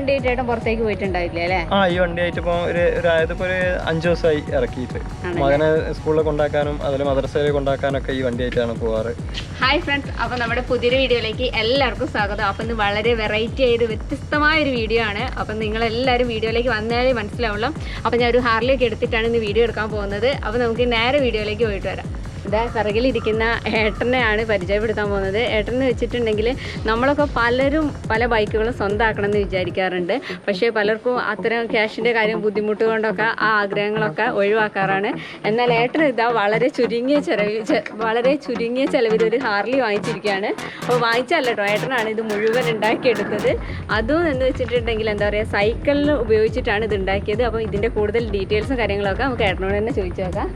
വണ്ടിയായിട്ട് ഏട്ടൻ പുറത്തേക്ക് പോയിട്ടുണ്ടാവില്ലേ അല്ലേ? ഈ വണ്ടിയായിട്ട് ഇപ്പോൾ ഒരു 5 ദിവസമായി ഇറക്കിയിട്ട് മകനെ സ്കൂളിൽ കൊണ്ടാക്കാനും അതുപോലെ മദ്രസയിൽ കൊണ്ടാക്കാനൊക്കെ ഈ വണ്ടിയായിട്ടാണ് പോവാറ്. ഹായ് ഫ്രണ്ട്സ്, അപ്പോൾ നമ്മുടെ പുതിയൊരു വീഡിയോയിലേക്ക് എല്ലാവർക്കും സ്വാഗതം. അപ്പം ഇന്ന് വളരെ വെറൈറ്റി ആയൊരു വ്യത്യസ്തമായൊരു വീഡിയോ ആണ്. അപ്പം നിങ്ങളെല്ലാവരും വീഡിയോയിലേക്ക് വന്നാലേ മനസ്സിലാവുള്ളൂ. അപ്പം ഞാൻ ഒരു ഹാർലിയൊക്കെ എടുത്തിട്ടാണ് ഇന്ന് വീഡിയോ എടുക്കാൻ പോകുന്നത്. അപ്പോൾ നമുക്ക് നേരെ വീഡിയോയിലേക്ക് പോയിട്ട് വരാം. ഇതാ പിറകിലിരിക്കുന്ന ഏട്ടനെയാണ് പരിചയപ്പെടുത്താൻ പോകുന്നത്. ഏട്ടനെന്ന് വെച്ചിട്ടുണ്ടെങ്കിൽ നമ്മളൊക്കെ പലരും പല ബൈക്കുകളും സ്വന്തമാക്കണം എന്ന് വിചാരിക്കാറുണ്ട്. പക്ഷേ പലർക്കും അത്തരം ക്യാഷിൻ്റെ കാര്യം ബുദ്ധിമുട്ട് കൊണ്ടൊക്കെ ആ ആഗ്രഹങ്ങളൊക്കെ ഒഴിവാക്കാറാണ്. എന്നാൽ ഏട്ടൻ ഇതാ വളരെ ചുരുങ്ങിയ ചിലവിൽ ഒരു ഹാർലി വാങ്ങിച്ചിരിക്കുകയാണ്. അപ്പോൾ വാങ്ങിച്ചല്ല കേട്ടോ, ഏട്ടനാണ് ഇത് മുഴുവൻ ഉണ്ടാക്കിയെടുത്തത്. അതും എന്ന് വെച്ചിട്ടുണ്ടെങ്കിൽ എന്താ പറയുക, സൈക്കിളിൽ ഉപയോഗിച്ചിട്ടാണ് ഇത് ഉണ്ടാക്കിയത്. അപ്പോൾ ഇതിൻ്റെ കൂടുതൽ ഡീറ്റെയിൽസും കാര്യങ്ങളൊക്കെ നമുക്ക് ഏട്ടനോട് തന്നെ ചോദിച്ചു നോക്കാം.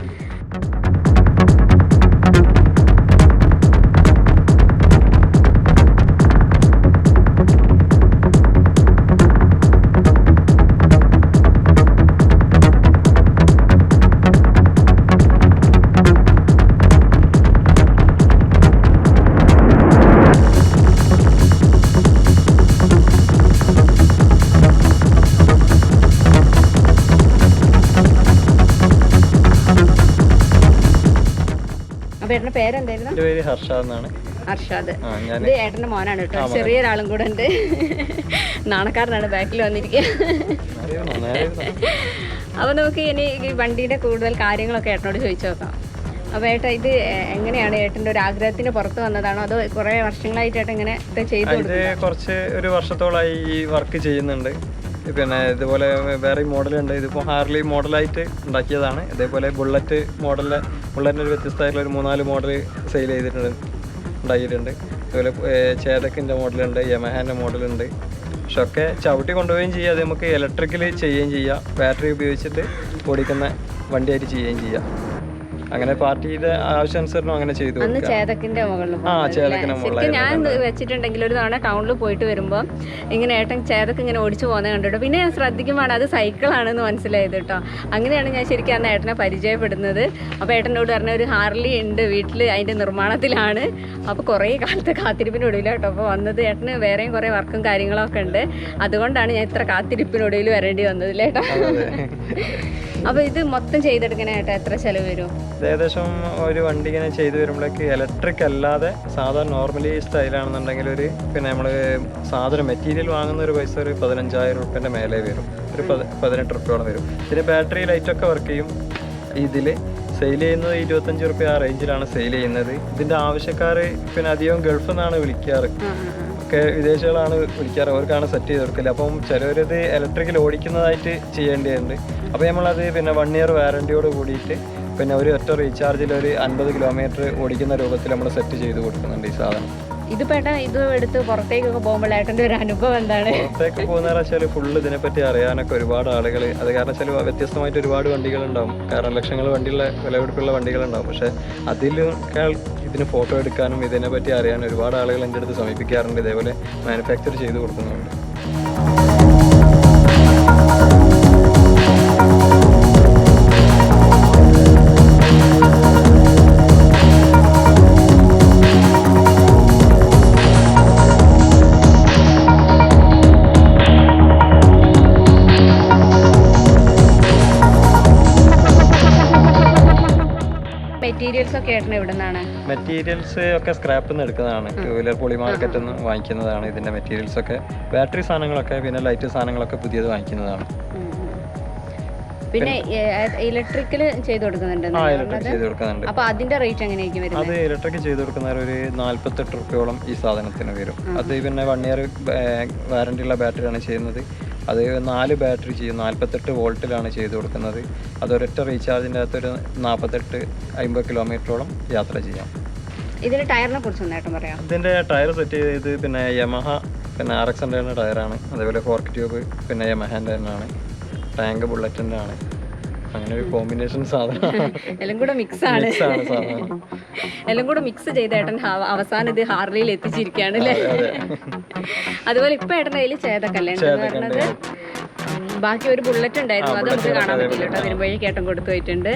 ഏട്ടന്റെ പേരെന്തായിരുന്നു? പേര് ഹർഷാദ് എന്നാണ്. ഹർഷാദ്. ഇത് ഏട്ടന്റെ മോനാണ് കേട്ടോ. ചെറിയൊരാളും കൂടെ ഉണ്ട്, നാണക്കാരനാണ്, ബാക്കിൽ വന്നിരിക്കുക. അപ്പൊ നമുക്ക് ഇനി ഈ വണ്ടിയുടെ കൂടുതൽ കാര്യങ്ങളൊക്കെ ഏട്ടനോട് ചോദിച്ചു നോക്കാം. അപ്പൊ ഏട്ടാ, ഇത് എങ്ങനെയാണ് ഏട്ടന്റെ ഒരു ആഗ്രഹത്തിന് പുറത്ത് വന്നതാണോ അതോ കുറെ വർഷങ്ങളായിട്ട് ഏട്ടൻ ഇങ്ങനെ ചെയ്തു? ഇത് കുറച്ച് ഒരു വർഷത്തോളമായി ഈ വർക്ക് ചെയ്യുന്നുണ്ട്. പിന്നെ ഇതുപോലെ വേറെ മോഡലുണ്ട്. ഇതിപ്പോൾ ഹാർലി മോഡലായിട്ട് ഉണ്ടാക്കിയതാണ്. ഇതേപോലെ ബുള്ളറ്റിൻ്റെ ഒരു വ്യത്യസ്തമായിട്ടുള്ള ഒരു 3-4 മോഡൽ സെയിൽ ഉണ്ടാക്കിയിട്ടുണ്ട്. അതുപോലെ ചേതക്കിൻ്റെ മോഡലുണ്ട്, യമഹാൻ്റെ മോഡലുണ്ട്. പക്ഷെ ഒക്കെ ചവിട്ടി കൊണ്ടുപോവുകയും ചെയ്യുക, അത് നമുക്ക് ഇലക്ട്രിക്കൽ ചെയ്യുകയും ചെയ്യാം, ബാറ്ററി ഉപയോഗിച്ചിട്ട് ഓടിക്കുന്ന വണ്ടിയായിട്ട് ചെയ്യുകയും ചെയ്യാം. അങ്ങനെ പാർട്ടിയുടെ ആവശ്യാനുസരണം അങ്ങനെ ചെയ്തു. ചേതക്കിന്റെ മുകളിൽ ഞാൻ വെച്ചിട്ടുണ്ടെങ്കിൽ ഒരു തവണ ടൗണിൽ പോയിട്ട് വരുമ്പോൾ ഇങ്ങനെ ഏട്ടൻ ചേതക്ക് ഇങ്ങനെ ഓടിച്ചു പോകുന്നത് കണ്ടിട്ടോ. പിന്നെ ഞാൻ ശ്രദ്ധിക്കുമ്പോൾ അത് സൈക്കിളാണെന്ന് മനസ്സിലായത് കേട്ടോ. അങ്ങനെയാണ് ഞാൻ ശരിക്കും അന്ന് ഏട്ടനെ പരിചയപ്പെടുന്നത്. അപ്പോൾ ഏട്ടനോട് പറഞ്ഞ ഒരു ഹാർലി ഉണ്ട് വീട്ടിൽ, അതിൻ്റെ നിർമ്മാണത്തിലാണ്. അപ്പോൾ കുറേ കാലത്തെ കാത്തിരിപ്പിനൊടുവിൽ കേട്ടോ അപ്പോൾ വന്നത്. ഏട്ടന് വേറെയും കുറേ വർക്കും കാര്യങ്ങളൊക്കെ ഉണ്ട്, അതുകൊണ്ടാണ് ഞാൻ ഇത്ര കാത്തിരിപ്പിനൊടുവിൽ വരേണ്ടി വന്നത് ചേട്ടാ. അപ്പോൾ ഇത് മൊത്തം ചെയ്തെടുക്കാനായിട്ട് എത്ര ചിലവ് വരും? ഏകദേശം ഒരു വണ്ടി ഇങ്ങനെ ചെയ്തു വരുമ്പോഴേക്ക് ഇലക്ട്രിക് അല്ലാതെ സാധാരണ നോർമലി സ്റ്റൈലാണെന്നുണ്ടെങ്കിൽ ഒരു പിന്നെ നമ്മൾ സാധനം മെറ്റീരിയൽ വാങ്ങുന്ന ഒരു പൈസ ഒരു 15,000 റുപ്യൻ്റെ മേലെ വരും, ഒരു 18 റുപ്യോളം വരും. ഇതിന് ബാറ്ററി ലൈറ്റൊക്കെ വർക്ക് ചെയ്യും. ഇതിൽ സെയിൽ ചെയ്യുന്നത് 25 റുപ്യ ആ റേഞ്ചിലാണ് സെയിൽ ചെയ്യുന്നത്. ഇതിൻ്റെ ആവശ്യക്കാർ പിന്നെ അധികം ഗൾഫിൽ നിന്നാണ് വിളിക്കാറ്, ഒക്കെ വിദേശികളാണ് വിളിക്കാറ്, അവർക്കാണ് സെറ്റ് ചെയ്ത് കൊടുക്കല്. അപ്പം ചിലവരിത് ഇലക്ട്രിക്കൽ ഓടിക്കുന്നതായിട്ട് ചെയ്യേണ്ടതുണ്ട്. അപ്പോൾ നമ്മളത് പിന്നെ 1 ഇയർ വാറണ്ടിയോട് കൂടിയിട്ട് പിന്നെ ഒരു ഒറ്റ റീചാർജിൽ ഒരു 50 കിലോമീറ്റർ ഓടിക്കുന്ന രൂപത്തിൽ നമ്മൾ സെറ്റ് ചെയ്ത് കൊടുക്കുന്നുണ്ട് ഈ സാധനം. ഇത് എടുത്ത് പുറത്തേക്കൊക്കെ പോകുമ്പോൾ ഏട്ടൻ്റെ ഒരു അനുഭവം എന്താണ്? പുറത്തേക്ക് പോകുന്നതെന്ന് വെച്ചാൽ ഫുള്ള് ഇതിനെപ്പറ്റി അറിയാനൊക്കെ ഒരുപാട് ആളുകൾ, അത് കാരണം വെച്ചാൽ വ്യത്യസ്തമായിട്ട് ഒരുപാട് വണ്ടികളുണ്ടാവും. കാരണം ലക്ഷങ്ങൾ വിലപിടിപ്പുള്ള വണ്ടികളുണ്ടാവും. പക്ഷേ അതിലേക്കാൾ ഇതിന് ഫോട്ടോ എടുക്കാനും ഇതിനെപ്പറ്റി അറിയാനും ഒരുപാട് ആളുകൾ എൻ്റെ അടുത്ത് സമീപിക്കാറുണ്ട്. ഇതേപോലെ മാനുഫാക്ചർ ചെയ്ത് കൊടുക്കുന്നുണ്ട്. മെറ്റീരിയൽസ് ഒക്കെ സ്ക്രാപ്പിൽ നിന്ന് എടുക്കുന്നതാണ്. 2 വീലർ പൊളി മാർക്കറ്റിൽ നിന്ന് വാങ്ങിക്കുന്നതാണ് ഇതിന്റെ മെറ്റീരിയൽസ് ഒക്കെ. ബാറ്ററി സാധനങ്ങളൊക്കെ പിന്നെ ലൈറ്റ് സാധനങ്ങളൊക്കെ പുതിയത് വാങ്ങിക്കുന്നതാണ്. പിന്നെ ഇലക്ട്രിക്കൽ ചെയ്ത് കൊടുക്കുന്നുണ്ട്. അപ്പൊ അതിന്റെ റേറ്റ് എങ്ങനെയായിരിക്കും വരുന്നത്? അത് ഇലക്ട്രിക് ചെയ്ത് കൊടുക്കുന്നവർ ഒരു 48 റുപ്യോളം ഈ സാധനത്തിന് വരും. അത് പിന്നെ 1 ഇയർ വാറണ്ടി ഉള്ള ബാറ്ററിയാണ് ചെയ്യുന്നത്. അത് 4 ബാറ്ററി ചെയ്യും, 48 വോൾട്ടിലാണ് ചെയ്ത് കൊടുക്കുന്നത്. അതൊരൊറ്റ റീചാർജിൻ്റെ അകത്തൊരു 48-50 കിലോമീറ്ററോളം യാത്ര ചെയ്യാം. ഇതിന്റെ ടയറിനെ കുറിച്ച് നേട്ടം പറയാം. ഇതിന്റെ ടയർ സെറ്റ് ചെയ്ത് പിന്നെ യമഹ പിന്നെ RX-ൻ്റെ ടയറാണ്. അതേപോലെ ഫോർക്ക് ട്യൂബ് പിന്നെ യമഹാൻ്റെ തന്നെയാണ്. ടാങ്ക് ബുള്ളറ്റിൻ്റെ ആണ്. അങ്ങനെ ഒരു കോമ്പിനേഷൻ സാധനം എല്ലാം കൂടെ മിക്സ് ആണ്. എല്ലാം കൂടെ മിക്സ് ചെയ്ത ഏട്ടൻ അവസാനം ഇത് ഹാർലിയിൽ എത്തിച്ചിരിക്കുകയാണ് അല്ലേ? അതുപോലെ ഇപ്പൊ ഏട്ടൻ്റെ കയ്യിൽ ചേതക്കല്ലേ പറഞ്ഞത്? ബാക്കി ഒരു ബുള്ളറ്റ് ഉണ്ടായിരുന്നു, അത് നമുക്ക് കാണാൻ പറ്റില്ല കേട്ടോ, വരുമ്പോഴേക്ക് ഏട്ടൻ കൊടുത്തു പോയിട്ടുണ്ട്.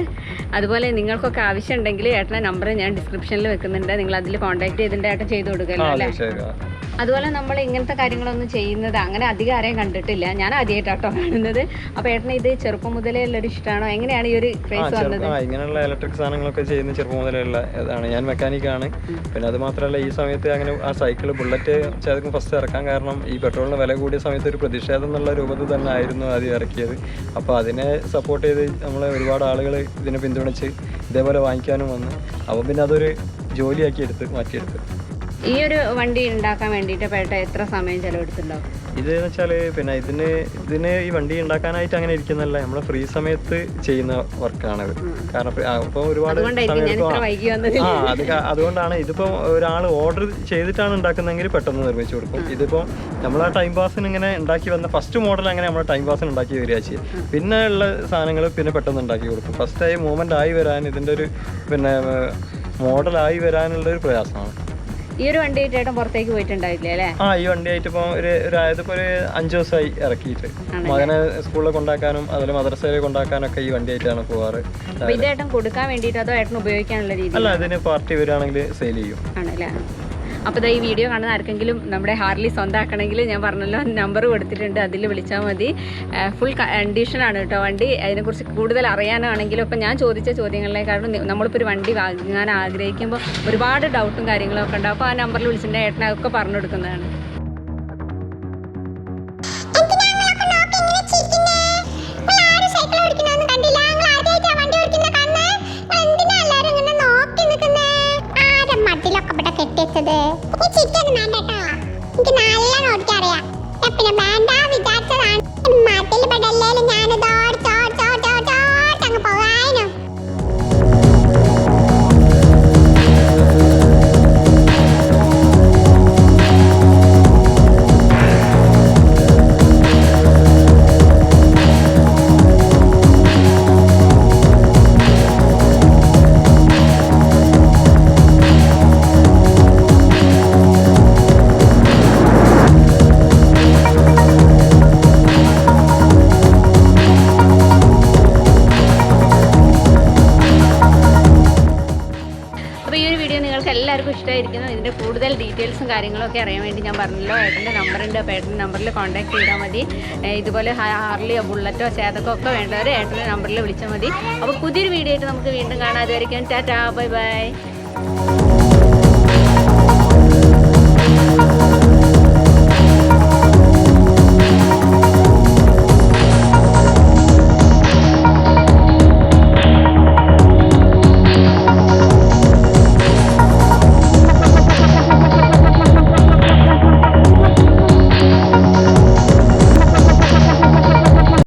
അതുപോലെ നിങ്ങൾക്കൊക്കെ ആവശ്യം ഉണ്ടെങ്കിൽ ഏട്ടൻ്റെ നമ്പർ ഞാൻ ഡിസ്ക്രിപ്ഷനിൽ വെക്കുന്നുണ്ട്, നിങ്ങൾ അതിൽ കോൺടാക്ട് ചെയ്തിട്ട് ഏട്ടൻ ചെയ്ത് കൊടുക്കല്ലോ അല്ലേ. അതുപോലെ നമ്മൾ ഇങ്ങനത്തെ കാര്യങ്ങളൊന്നും ചെയ്യുന്നത് അങ്ങനെ അധികം ആരെയും കണ്ടിട്ടില്ല, ഞാൻ ആദ്യമായിട്ടാട്ടോ കാണുന്നത്. അപ്പോൾ ഏട്ടന് ഇത് ചെറുപ്പം മുതലേ ഉള്ളൊരു ഇഷ്ടമാണോ, എങ്ങനെയാണ് ഈ ഒരു ക്രേസ് വന്നത്? ഇങ്ങനെയുള്ള ഇലക്ട്രിക് സാധനങ്ങളൊക്കെ ചെയ്യുന്ന ചെറുപ്പം മുതലുള്ള ഇതാണ്. ഞാൻ മെക്കാനിക്കാണ്. പിന്നെ അത് മാത്രമല്ല ഈ സമയത്ത് അങ്ങനെ ആ സൈക്കിൾ ബുള്ളറ്റ് ചേതക്കും ഫസ്റ്റ് ഇറക്കാൻ കാരണം ഈ പെട്രോളിന് വില കൂടിയ സമയത്ത് ഒരു പ്രതിഷേധം എന്നുള്ള രൂപത്തിൽ തന്നെ ആയിരുന്നു ആദ്യം ഇറക്കിയത്. അപ്പോൾ അതിനെ സപ്പോർട്ട് ചെയ്ത് നമ്മളെ ഒരുപാട് ആളുകൾ ഇതിനെ പിന്തുണച്ച് ഇതേപോലെ വാങ്ങിക്കാനും വന്നു. അപ്പോൾ പിന്നെ അതൊരു ജോലിയാക്കി മാറ്റിയെടുത്ത്. ഈ ഒരു വണ്ടി ഉണ്ടാക്കാൻ വേണ്ടിയിട്ട് പേട്ട എത്ര സമയം ചെലവെടുത്തിട്ടുണ്ടാവും? ഇതെന്ന് വെച്ചാൽ പിന്നെ ഇതിന് ഈ വണ്ടി ഉണ്ടാക്കാനായിട്ട് അങ്ങനെ ഇരിക്കുന്നല്ല, നമ്മളെ ഫ്രീ സമയത്ത് ചെയ്യുന്ന വർക്കാണത്. കാരണം ഇപ്പോൾ ഒരുപാട് അതുകൊണ്ടാണ് ഇതിപ്പോൾ ഒരാൾ ഓർഡർ ചെയ്തിട്ടാണ് ഉണ്ടാക്കുന്നതെങ്കിൽ പെട്ടെന്ന് നിർമ്മിച്ചു കൊടുക്കും. ഇതിപ്പോൾ നമ്മൾ ആ ടൈം പാസിന് ഇങ്ങനെ ഉണ്ടാക്കി വന്ന ഫസ്റ്റ് മോഡൽ അങ്ങനെ നമ്മൾ ടൈം പാസിന് ഉണ്ടാക്കി വരിക ചെയ്യും. പിന്നെ ഉള്ള സാധനങ്ങൾ പിന്നെ പെട്ടെന്ന് ഉണ്ടാക്കി കൊടുക്കും. ഫസ്റ്റായി മൂവ്മെൻ്റ് ആയി വരാൻ ഇതിൻ്റെ ഒരു പിന്നെ മോഡലായി വരാനുള്ളൊരു പ്രയാസമാണ്. ഈ ഒരു വണ്ടി ആയിട്ട് പുറത്തേക്ക് പോയിട്ടുണ്ടായില്ലേ അല്ലേ? ഈ വണ്ടിയായിട്ട് ഇപ്പോൾ ഒരു 5 ദിവസമായി ഇറക്കിയിട്ട്. മകനെ സ്കൂളിൽ കൊണ്ടാക്കാനും അതുപോലെ മദ്രസയിൽ കൊണ്ടാക്കാനൊക്കെ ഈ വണ്ടിയായിട്ടാണ് പോവാറ്. ഇതേട്ടൻ കൊടുക്കാൻ വേണ്ടിയിട്ട് അതോ ഏട്ടൻ ഉപയോഗിക്കാനുള്ള രീതി? അല്ല, ഇതിന് പാർട്ടി വരികയാണെങ്കിൽ സെയിൽ ചെയ്യും. ആണല്ലേ. അപ്പോൾ ഈ വീഡിയോ കാണുന്ന ആർക്കെങ്കിലും നമ്മുടെ ഹാർലി സ്വന്തമാക്കണമെങ്കിൽ ഞാൻ പറഞ്ഞല്ലോ നമ്പർ കൊടുത്തിട്ടുണ്ട്, അതിൽ വിളിച്ചാൽ മതി. ഫുൾ കണ്ടീഷനാണ് കേട്ടോ വണ്ടി. അതിനെക്കുറിച്ച് കൂടുതൽ അറിയാനാണെങ്കിലും ഇപ്പം ഞാൻ ചോദിച്ച ചോദ്യങ്ങളിലേക്കാളും നമ്മളിപ്പോൾ ഒരു വണ്ടി വാങ്ങാൻ ആഗ്രഹിക്കുമ്പോൾ ഒരുപാട് ഡൗട്ടും കാര്യങ്ങളൊക്കെ ഉണ്ടാവും. അപ്പോൾ ആ നമ്പറിൽ വിളിച്ചിട്ടുണ്ടെങ്കിൽ ഏട്ടനൊക്കെ പറഞ്ഞു കൊടുക്കുന്നതാണ്. എല്ലാവർക്കും ഇഷ്ടമായിരിക്കുന്നു. ഇതിൻ്റെ കൂടുതൽ ഡീറ്റെയിൽസും കാര്യങ്ങളൊക്കെ അറിയാൻ വേണ്ടി ഞാൻ പറഞ്ഞല്ലോ ഏട്ടൻ്റെ നമ്പറുണ്ട്. അപ്പോൾ ഏട്ടൻ്റെ നമ്പറിൽ കോൺടാക്ട് ചെയ്താൽ മതി. ഇതുപോലെ ഹാർലിയോ ബുള്ളറ്റോ ചേതക്കോ ഒക്കെ വേണ്ടവർ ഏട്ടൻ്റെ നമ്പറിൽ വിളിച്ചാൽ മതി. അപ്പോൾ പുതിയൊരു വീഡിയോ ആയിട്ട് നമുക്ക് വീണ്ടും കാണാം. അതുവരെയ്ക്കും ടാറ്റാ, ബൈ ബൈ.